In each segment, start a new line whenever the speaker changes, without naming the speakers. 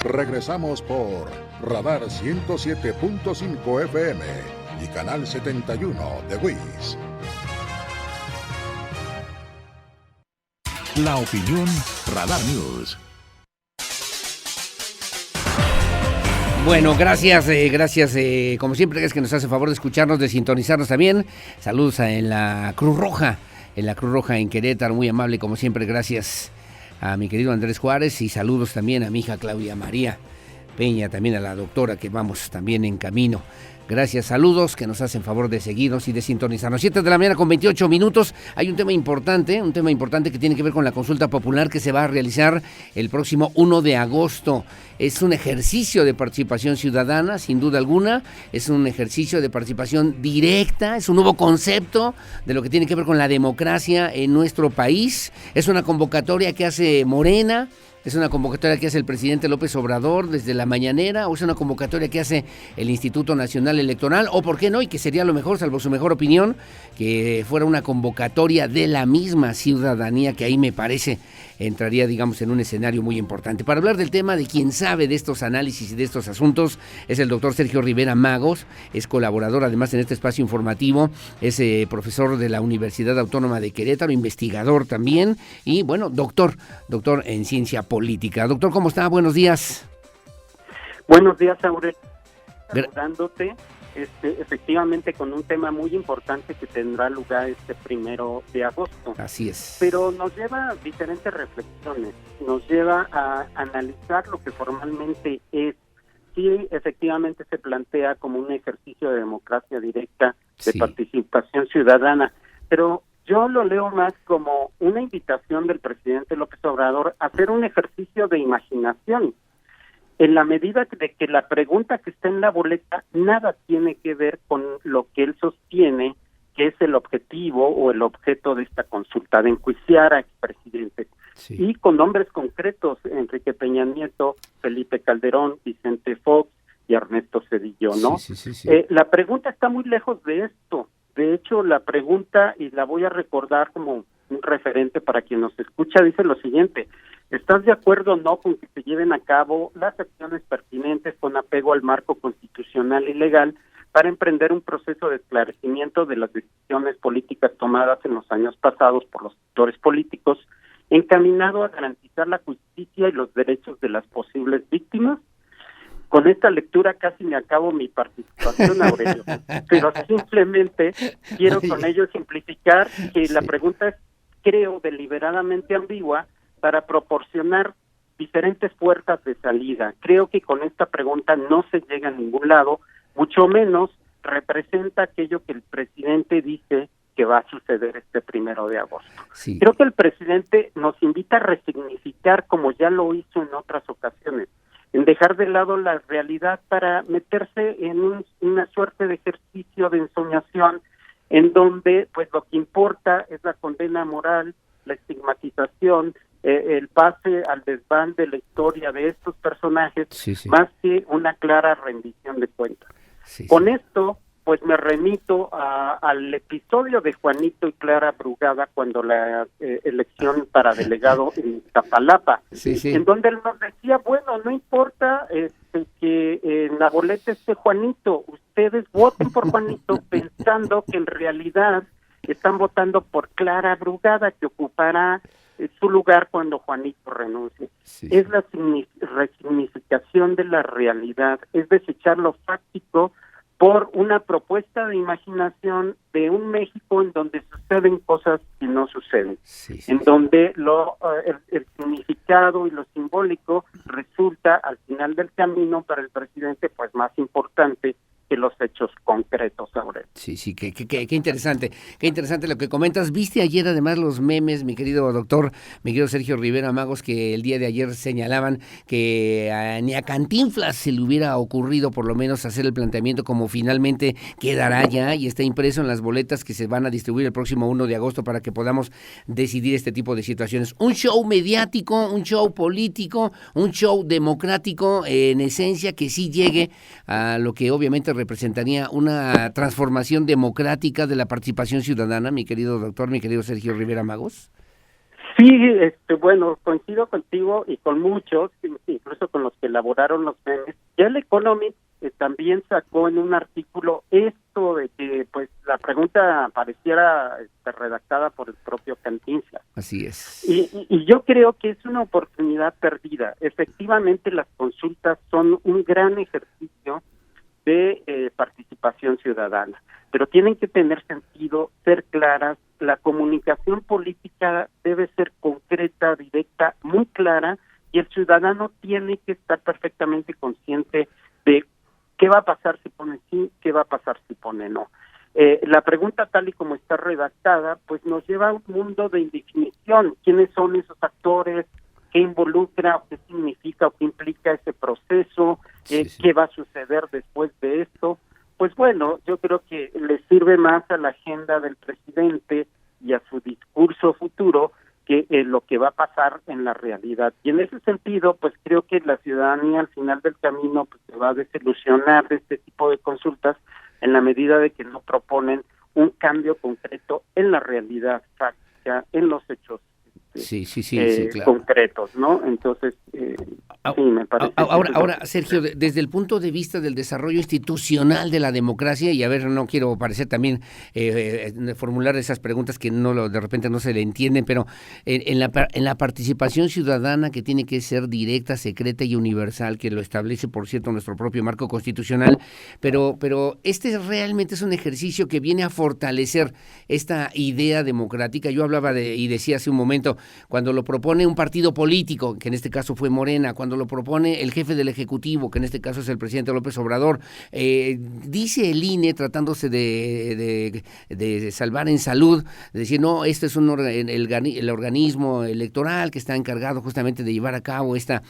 Regresamos por Radar 107.5 FM y Canal 71 de WIS.
La opinión Radar News.
Bueno, gracias, como siempre es que nos hace favor de escucharnos, de sintonizarnos también. Saludos en la Cruz Roja en Querétaro, muy amable como siempre, gracias a mi querido Andrés Juárez y saludos también a mi hija Claudia María Peña, también a la doctora que vamos también en camino. Gracias, saludos que nos hacen favor de seguirnos y de sintonizarnos. 7 de la mañana con 28 minutos. Hay un tema importante que tiene que ver con la consulta popular que se va a realizar el próximo 1 de agosto. Es un ejercicio de participación ciudadana, sin duda alguna. Es un ejercicio de participación directa. Es un nuevo concepto de lo que tiene que ver con la democracia en nuestro país. Es una convocatoria que hace Morena. ¿Es una convocatoria que hace el presidente López Obrador desde la mañanera? ¿O es una convocatoria que hace el Instituto Nacional Electoral? ¿O por qué no? Y que sería lo mejor, salvo su mejor opinión, que fuera una convocatoria de la misma ciudadanía, que ahí me parece entraría, digamos, en un escenario muy importante. Para hablar del tema, de quien sabe de estos análisis y de estos asuntos, es el doctor Sergio Rivera Magos, es colaborador además en este espacio informativo, es profesor de la Universidad Autónoma de Querétaro, investigador también, y bueno, doctor en ciencia política. Doctor, ¿cómo está? Buenos días.
Buenos días, Aurelio. Saludándote, efectivamente con un tema muy importante que tendrá lugar este 1 de agosto.
Así es.
Pero nos lleva a diferentes reflexiones, nos lleva a analizar lo que formalmente es, si efectivamente se plantea como un ejercicio de democracia directa, de participación ciudadana, pero yo lo leo más como una invitación del presidente López Obrador a hacer un ejercicio de imaginación, en la medida de que la pregunta que está en la boleta nada tiene que ver con lo que él sostiene que es el objetivo o el objeto de esta consulta, de enjuiciar a expresidentes. Sí. Y con nombres concretos, Enrique Peña Nieto, Felipe Calderón, Vicente Fox y Ernesto Zedillo, ¿no? Sí. La pregunta está muy lejos de esto. De hecho, la pregunta, y la voy a recordar como un referente para quien nos escucha, dice lo siguiente: ¿estás de acuerdo o no con que se lleven a cabo las acciones pertinentes con apego al marco constitucional y legal para emprender un proceso de esclarecimiento de las decisiones políticas tomadas en los años pasados por los actores políticos, encaminado a garantizar la justicia y los derechos de las posibles víctimas? Con esta lectura casi me acabo mi participación, Aurelio, pero simplemente quiero con ello simplificar que la pregunta es, creo, deliberadamente ambigua para proporcionar diferentes puertas de salida. Creo que con esta pregunta no se llega a ningún lado, mucho menos representa aquello que el presidente dice que va a suceder este 1 de agosto. Sí. Creo que el presidente nos invita a resignificar, como ya lo hizo en otras ocasiones, en dejar de lado la realidad para meterse en una suerte de ejercicio de ensoñación en donde pues lo que importa es la condena moral, la estigmatización, el pase al desván de la historia de estos personajes, más que una clara rendición de cuentas. Con esto, pues me remito al episodio de Juanito y Clara Brugada cuando la elección para delegado en Iztapalapa, en donde él nos decía, bueno, no importa que en la boleta esté Juanito, ustedes voten por Juanito pensando que en realidad están votando por Clara Brugada, que ocupará su lugar cuando Juanito renuncie. Es la resignificación de la realidad, es desechar lo fáctico por una propuesta de imaginación de un México en donde suceden cosas que no suceden, en donde el significado y lo simbólico resulta al final del camino para el presidente pues más importante que los hechos concretos, Aurelio.
Sí, qué interesante lo que comentas. ¿Viste ayer además los memes, mi querido doctor, mi querido Sergio Rivera Magos, que el día de ayer señalaban que ni a Cantinflas se le hubiera ocurrido por lo menos hacer el planteamiento como finalmente quedará ya y está impreso en las boletas que se van a distribuir el próximo 1 de agosto para que podamos decidir este tipo de situaciones? Un show mediático, un show político, un show democrático en esencia que sí llegue a lo que obviamente representaría una transformación democrática de la participación ciudadana, mi querido doctor, mi querido Sergio Rivera Magos.
Sí, bueno, coincido contigo y con muchos, incluso con los que elaboraron los memes. Ya el Economist también sacó en un artículo esto de que, pues, la pregunta pareciera redactada por el propio Cantinflas.
Así es.
Y yo creo que es una oportunidad perdida. Efectivamente, las consultas son un gran ejercicio de participación ciudadana, pero tienen que tener sentido, ser claras. La comunicación política debe ser concreta, directa, muy clara, y el ciudadano tiene que estar perfectamente consciente de qué va a pasar si pone sí, qué va a pasar si pone no. La pregunta tal y como está redactada, pues nos lleva a un mundo de indefinición. ¿Quiénes son esos actores? ¿Qué involucra o qué significa o qué implica ese proceso?
Sí.
¿Qué va a suceder después de esto? Pues bueno, yo creo que le sirve más a la agenda del presidente y a su discurso futuro que lo que va a pasar en la realidad. Y en ese sentido, pues creo que la ciudadanía al final del camino pues se va a desilusionar de este tipo de consultas en la medida de que no proponen un cambio concreto en la realidad fáctica, en los hechos
sí, claro.
concretos, ¿no? Entonces, sí, me parece.
Ahora, Sergio, desde el punto de vista del desarrollo institucional de la democracia, y a ver, no quiero parecer también formular esas preguntas que de repente no se le entienden, pero en la participación ciudadana, que tiene que ser directa, secreta y universal, que lo establece, por cierto, nuestro propio marco constitucional, pero este realmente es un ejercicio que viene a fortalecer esta idea democrática. Yo hablaba y decía hace un momento, cuando lo propone un partido político, que en este caso fue Morena, cuando lo propone el jefe del Ejecutivo, que en este caso es el presidente López Obrador, dice el INE, tratándose de salvar en salud, de decir, no, este es el organismo electoral que está encargado justamente de llevar a cabo esta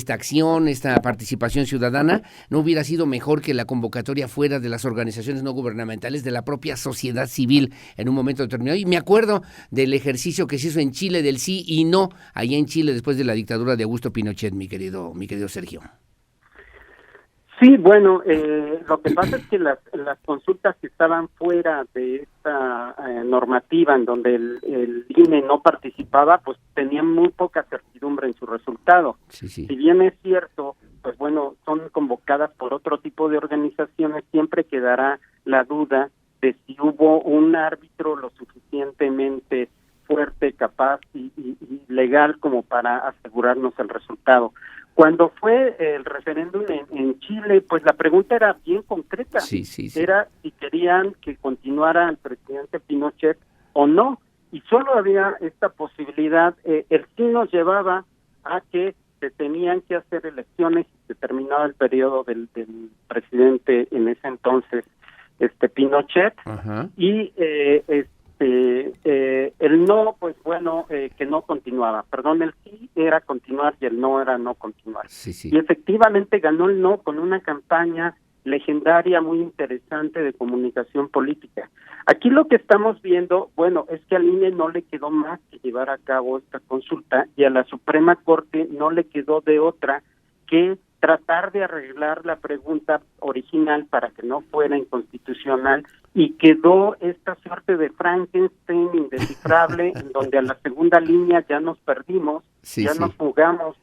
acción, esta participación ciudadana. ¿No hubiera sido mejor que la convocatoria fuera de las organizaciones no gubernamentales, de la propia sociedad civil en un momento determinado? Y me acuerdo del ejercicio que se hizo en Chile, del sí y no, allá en Chile después de la dictadura de Augusto Pinochet, mi querido Sergio.
Sí, bueno, lo que pasa es que las consultas que estaban fuera de esta normativa, en donde el INE no participaba, pues tenían muy poca certidumbre en su resultado.
Sí.
Si bien es cierto, pues bueno, son convocadas por otro tipo de organizaciones, siempre quedará la duda de si hubo un árbitro lo suficientemente fuerte, capaz y legal como para asegurarnos el resultado. Cuando fue el referéndum en Chile, pues la pregunta era bien concreta.
Sí.
Era si querían que continuara el presidente Pinochet o no. Y solo había esta posibilidad. El sí nos llevaba a que se tenían que hacer elecciones y se terminaba el periodo del presidente en ese entonces, Pinochet. Ajá. Y el no, pues bueno, que no continuaba. Perdón, el sí era continuar y el no era no continuar.
Sí.
Y efectivamente ganó el no con una campaña legendaria muy interesante de comunicación política. Aquí lo que estamos viendo, bueno, es que al INE no le quedó más que llevar a cabo esta consulta y a la Suprema Corte no le quedó de otra que tratar de arreglar la pregunta original para que no fuera inconstitucional, y quedó esta suerte de Frankenstein indescifrable en donde a la segunda línea ya nos perdimos, nos jugamos,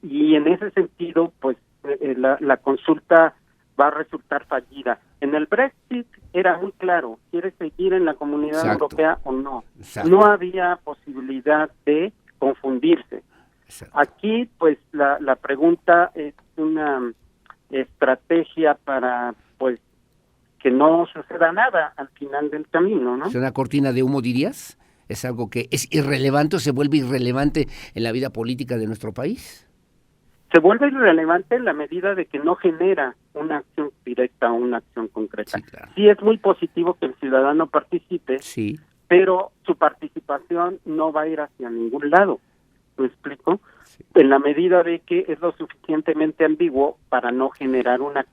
y en ese sentido pues la consulta va a resultar fallida. En el Brexit era muy claro, ¿quiere seguir en la Comunidad Europea o no? Exacto. No había posibilidad de confundirse. Exacto. Aquí, pues, la pregunta es una estrategia para, pues, que no suceda nada al final del camino, ¿no?
¿Es una cortina de humo, dirías? ¿Es algo que es irrelevante o se vuelve irrelevante en la vida política de nuestro país?
Se vuelve irrelevante en la medida de que no genera una acción directa o una acción concreta. Sí, claro. Sí, es muy positivo que el ciudadano participe, sí, pero su participación no va a ir hacia ningún lado. ¿Me explico? Sí. En la medida de que es lo suficientemente ambiguo para no generar una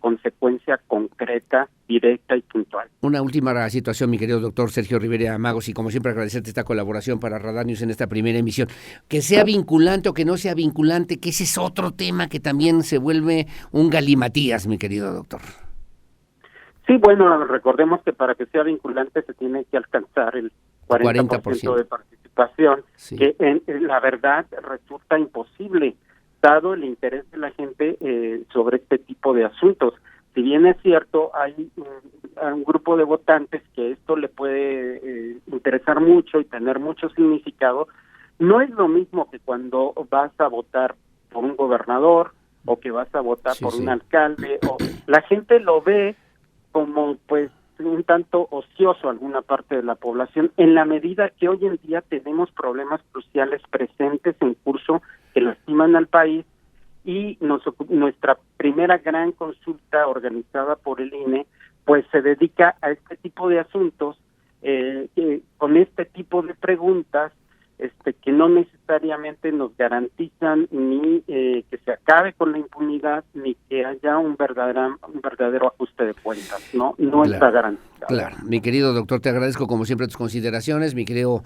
consecuencia concreta, directa y puntual.
Una última situación, mi querido doctor Sergio Rivera Magos, y como siempre agradecerte esta colaboración para Radar News en esta primera emisión. Que sea vinculante o que no sea vinculante, que ese es otro tema que también se vuelve un galimatías, mi querido doctor.
Sí, bueno, recordemos que para que sea vinculante se tiene que alcanzar el 40% de participación situación
Sí.
que la verdad resulta imposible, dado el interés de la gente sobre este tipo de asuntos. Si bien es cierto, hay un grupo de votantes que esto le puede interesar mucho y tener mucho significado, no es lo mismo que cuando vas a votar por un gobernador o que vas a votar por un alcalde, o la gente lo ve como pues un tanto ocioso alguna parte de la población, en la medida que hoy en día tenemos problemas cruciales presentes en curso que lastiman al país, y nuestra primera gran consulta organizada por el INE pues se dedica a este tipo de asuntos, con este tipo de preguntas que no necesariamente nos garantizan ni que se acabe con la impunidad ni que haya un verdadero ajuste de cuentas, no está garantizado.
Claro, mi querido doctor, te agradezco como siempre tus consideraciones, mi querido,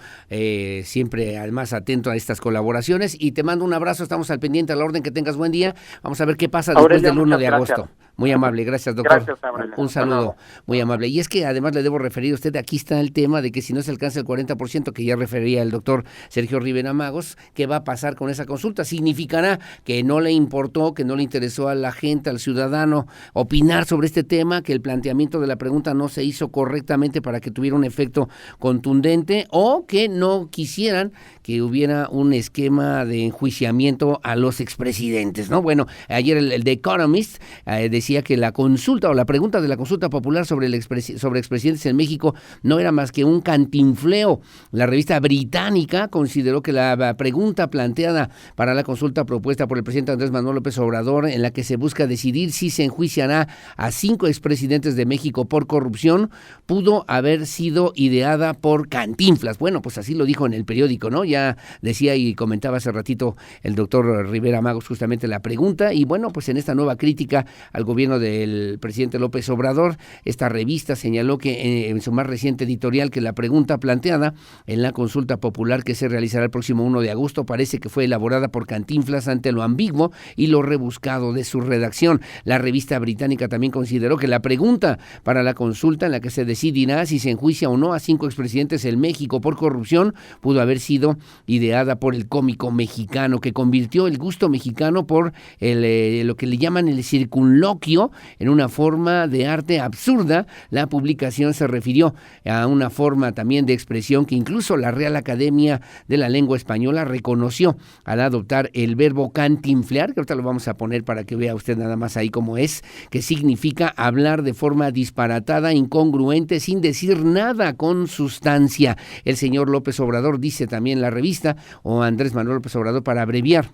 siempre además atento a estas colaboraciones, y te mando un abrazo, estamos al pendiente, a la orden, que tengas buen día, vamos a ver qué pasa después del 1 de agosto. Muy amable, gracias doctor.
Gracias, Aurelio.
Un saludo, muy amable. Y es que además le debo referir a usted, aquí está el tema de que si no se alcanza el 40%, que ya refería el doctor Sergio Rivera Magos, ¿qué va a pasar con esa consulta? ¿Significará que no le importó, que no le interesó a la gente, al ciudadano, opinar sobre este tema, que el planteamiento de la pregunta no se hizo correctamente para que tuviera un efecto contundente, o que no quisieran que hubiera un esquema de enjuiciamiento a los expresidentes, ¿no? Bueno, ayer el The Economist decía que la consulta o la pregunta de la consulta popular sobre expresidentes en México no era más que un cantinfleo. La revista británica consideró que la pregunta planteada para la consulta propuesta por el presidente Andrés Manuel López Obrador, en la que se busca decidir si se enjuiciará a 5 expresidentes de México por corrupción, pudo haber sido ideada por Cantinflas. Bueno, pues así lo dijo en el periódico, ¿no? Ya decía y comentaba hace ratito el doctor Rivera Magos justamente la pregunta, y bueno, pues en esta nueva crítica al gobierno del presidente López Obrador, esta revista señaló que en su más reciente editorial que la pregunta planteada en la consulta popular que se realizará el próximo 1 de agosto parece que fue elaborada por Cantinflas ante lo ambiguo y lo rebuscado de su redacción. La revista británica también consideró que la pregunta para la consulta en la que se decidirá si se enjuicia o no a 5 expresidentes en México por corrupción pudo haber sido ideada por el cómico mexicano, que convirtió el gusto mexicano por lo que le llaman el circunloquio en una forma de arte absurda. La publicación se refirió a una forma también de expresión que incluso la Real Academia de la Lengua Española reconoció al adoptar el verbo cantinflear, que ahorita lo vamos a poner para que vea usted nada más ahí cómo es, que significa hablar de forma disparatada, incongruente, sin decir nada con sustancia. El señor López Obrador, dice también la revista, o Andrés Manuel López Obrador para abreviar,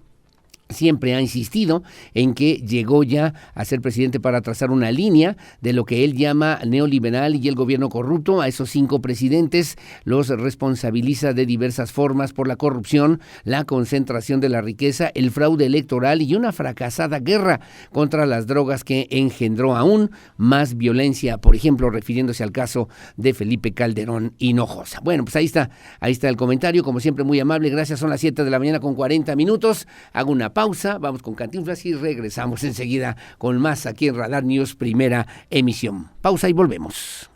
siempre ha insistido en que llegó ya a ser presidente para trazar una línea de lo que él llama neoliberal y el gobierno corrupto. A esos 5 presidentes los responsabiliza de diversas formas por la corrupción, la concentración de la riqueza, el fraude electoral y una fracasada guerra contra las drogas que engendró aún más violencia, por ejemplo, refiriéndose al caso de Felipe Calderón Hinojosa. Bueno, pues ahí está el comentario, como siempre muy amable, gracias. Son las 7 de la mañana con 40 minutos, hago una pausa, vamos con Cantinflas y regresamos enseguida con más aquí en Radar News, primera emisión. Pausa y volvemos.